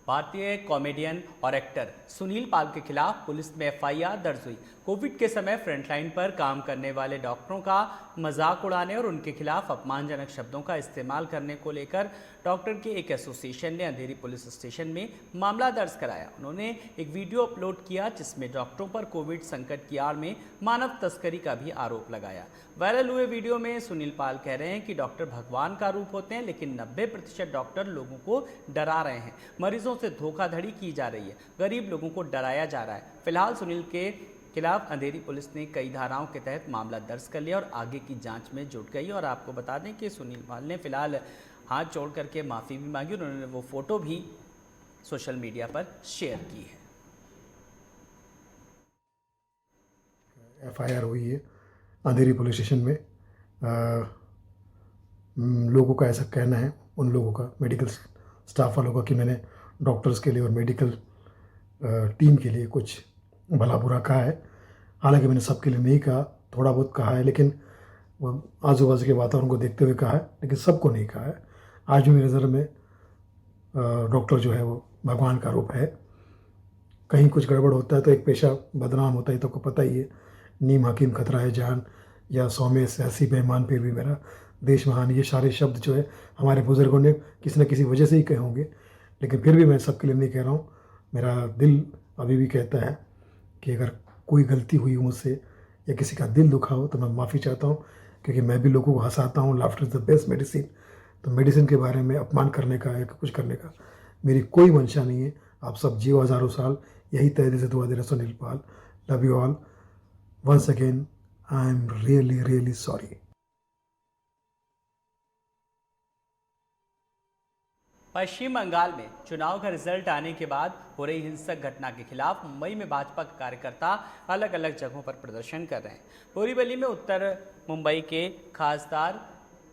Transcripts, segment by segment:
भारतीय कॉमेडियन और एक्टर सुनील पाल के खिलाफ पुलिस में एफआईआर दर्ज हुई। कोविड के समय फ्रंटलाइन पर काम करने वाले डॉक्टरों का मजाक उड़ाने और उनके खिलाफ अपमानजनक शब्दों का इस्तेमाल करने को लेकर डॉक्टर के एक एसोसिएशन ने अंधेरी पुलिस स्टेशन में मामला दर्ज कराया। उन्होंने एक वीडियो अपलोड किया जिसमें डॉक्टरों पर कोविड संकट की आड़ में मानव तस्करी का भी आरोप लगाया। वायरल हुए वीडियो में सुनील पाल कह रहे हैं कि डॉक्टर भगवान का रूप होते हैं, लेकिन 90% डॉक्टर लोगों को डरा रहे हैं। मरीजों से धोखाधड़ी की जा रही है, गरीब लोगों को डराया जा रहा है। फिलहाल सुनील के खिलाफ अंधेरी पुलिस ने कई धाराओं के तहत मामला दर्ज कर लिया और आगे की जांच में जुट गई। और आपको बता दें कि सुनील पाल ने फिलहाल हाथ जोड़ करके माफ़ी भी मांगी। उन्होंने वो फोटो भी सोशल मीडिया पर शेयर की है। एफआईआर हुई है अंधेरी पुलिस स्टेशन में। लोगों का ऐसा कहना है, उन लोगों का, मेडिकल स्टाफ वालों का, कि मैंने डॉक्टर्स के लिए और मेडिकल टीम के लिए कुछ भला बुरा कहा है। हालांकि मैंने सबके लिए नहीं कहा, थोड़ा बहुत कहा है, लेकिन आजू बाजू के वातावरण को देखते हुए कहा है, लेकिन सबको नहीं कहा है। आज भी मेरी नज़र में डॉक्टर जो है वो भगवान का रूप है। कहीं कुछ गड़बड़ होता है तो एक पेशा बदनाम होता है, तो आपको पता ही है। नीम हकीम खतरा है जान, या सौम्य सियासी बेईमान फिर भी मेरा देश महान, ये सारे शब्द जो है हमारे बुज़ुर्गों ने किसी न किसी वजह से ही कहे होंगे। लेकिन फिर भी मैं सबके लिए नहीं कह रहा हूँ। मेरा दिल अभी भी कहता है कि अगर कोई गलती हुई मुझसे या किसी का दिल दुखा हो तो मैं माफ़ी चाहता हूँ, क्योंकि मैं भी लोगों को हंसाता हूँ। Laughter is the best medicine. तो मेडिसिन के बारे में अपमान करने का या कुछ करने का मेरी कोई मंशा नहीं है। आप सब जियो हज़ारों साल, यही तहे दिल से दुआ दे रहा Sunil Pal. Love you all. Once again, I am really sorry. Paschim Bangal में चुनाव का रिजल्ट आने के बाद हो रही हिंसक घटना के खिलाफ मुंबई में भाजपा के कार्यकर्ता अलग अलग जगहों पर प्रदर्शन कर रहे हैं। बोरीवली में उत्तर मुंबई के खासदार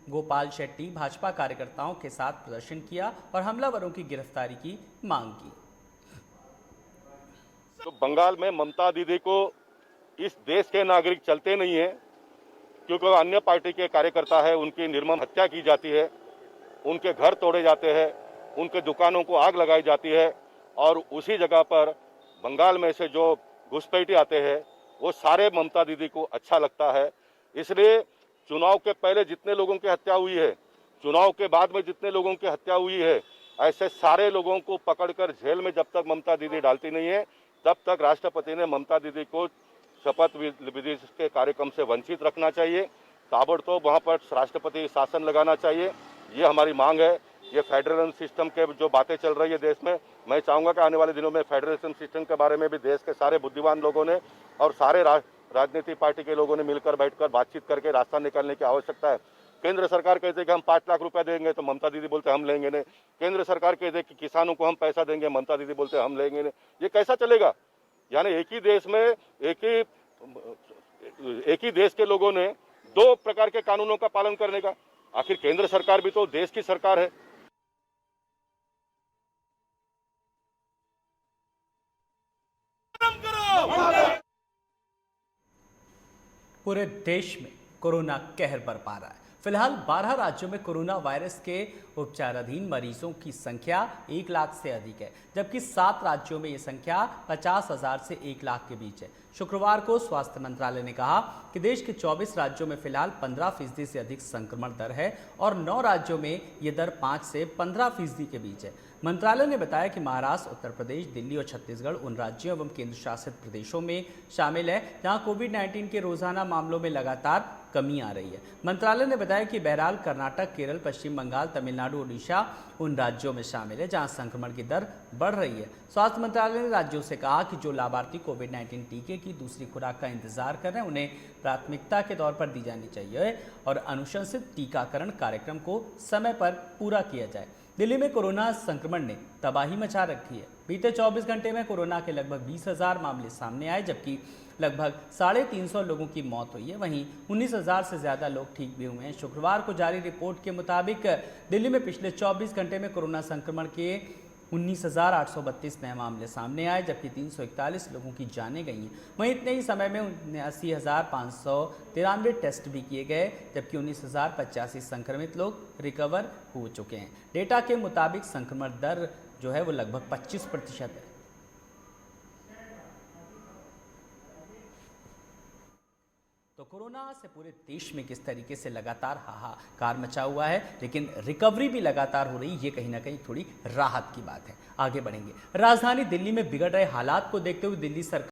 गोपाल शेट्टी भाजपा कार्यकर्ताओं के साथ प्रदर्शन किया और हमलावरों की गिरफ्तारी की मांग की। तो बंगाल में ममता दीदी को इस देश के नागरिक चलते नहीं है, क्योंकि अन्य पार्टी के कार्यकर्ता है, उनकी निर्मम हत्या की जाती है, उनके घर तोड़े जाते हैं, उनके दुकानों को आग लगाई जाती है, और उसी जगह पर बंगाल में से जो घुसपैठी आते हैं वो सारे ममता दीदी को अच्छा लगता है। इसलिए चुनाव के पहले जितने लोगों की हत्या हुई है, चुनाव के बाद में जितने लोगों की हत्या हुई है, ऐसे सारे लोगों को पकड़कर जेल में जब तक ममता दीदी डालती नहीं है तब तक राष्ट्रपति ने ममता दीदी को शपथ विधि के कार्यक्रम से वंचित रखना चाहिए। ताबड़तोड़ वहाँ पर राष्ट्रपति शासन लगाना चाहिए, ये हमारी मांग है। ये फेडरल सिस्टम के जो बातें चल रही है देश में, मैं चाहूँगा कि आने वाले दिनों में फेडरल सिस्टम के बारे में भी देश के सारे बुद्धिमान लोगों ने और सारे राजनीतिक पार्टी के लोगों ने मिलकर बैठकर बातचीत करके रास्ता निकालने की आवश्यकता है। केंद्र सरकार कहते हैं कि हम 5 लाख रुपया देंगे, तो ममता दीदी बोलते हम लेंगे नहीं। केंद्र सरकार कहते हैं कि किसानों को हम पैसा देंगे, ममता दीदी बोलते हम लेंगे नहीं। ये कैसा चलेगा? यानी एक ही देश में एक ही देश के लोगों ने 2 प्रकार के कानूनों का पालन करने का। आखिर केंद्र सरकार भी तो देश की सरकार है। पूरे देश में कोरोना कहर बरपा रहा है। फिलहाल 12 राज्यों में कोरोना वायरस के उपचाराधीन मरीजों की संख्या 1 लाख से अधिक है, जबकि 7 राज्यों में ये संख्या 50,000 से 1 लाख के बीच है। शुक्रवार को स्वास्थ्य मंत्रालय ने कहा कि देश के 24 राज्यों में फिलहाल 15% से अधिक संक्रमण दर है और 9 राज्यों में ये दर 5 से 15% के बीच है। मंत्रालय ने बताया कि महाराष्ट्र, उत्तर प्रदेश, दिल्ली और छत्तीसगढ़ उन राज्यों एवं केंद्र शासित प्रदेशों में शामिल है जहां कोविड-19 के रोजाना मामलों में लगातार कमी आ रही है। मंत्रालय ने बताया कि बहरहाल कर्नाटक, केरल, पश्चिम बंगाल, तमिलनाडु, ओडिशा उन राज्यों में शामिल है जहां संक्रमण की दर बढ़ रही है। स्वास्थ्य मंत्रालय ने राज्यों से कहा कि जो लाभार्थी कोविड-19 टीके की दूसरी खुराक का इंतजार कर रहे हैं उन्हें प्राथमिकता के तौर पर दी जानी चाहिए और अनुशंसित टीकाकरण कार्यक्रम को समय पर पूरा किया जाए। दिल्ली में कोरोना संक्रमण ने तबाही मचा रखी है। बीते 24 घंटे में कोरोना के लगभग 20,000 मामले सामने आए, जबकि लगभग 350 लोगों की मौत हुई है। वहीं 19,000 से ज़्यादा लोग ठीक भी हुए हैं। शुक्रवार को जारी रिपोर्ट के मुताबिक दिल्ली में पिछले 24 घंटे में कोरोना संक्रमण के 19,832 नए मामले सामने आए, जबकि 341 लोगों की जानें गई हैं। वहीं इतने ही समय में 79,593 टेस्ट भी किए गए, जबकि 19,085 संक्रमित लोग रिकवर हो चुके हैं। डेटा के मुताबिक संक्रमण दर जो है वो लगभग 25% है। तो कोरोना से पूरे देश में किस तरीके से लगातार हाहाकार मचा हुआ है, लेकिन रिकवरी भी लगातार हो रही, ये कहीं ना कहीं थोड़ी राहत की बात है। आगे बढ़ेंगे। राजधानी दिल्ली में बिगड़ रहे हालात को देखते हुए दिल्ली सरकार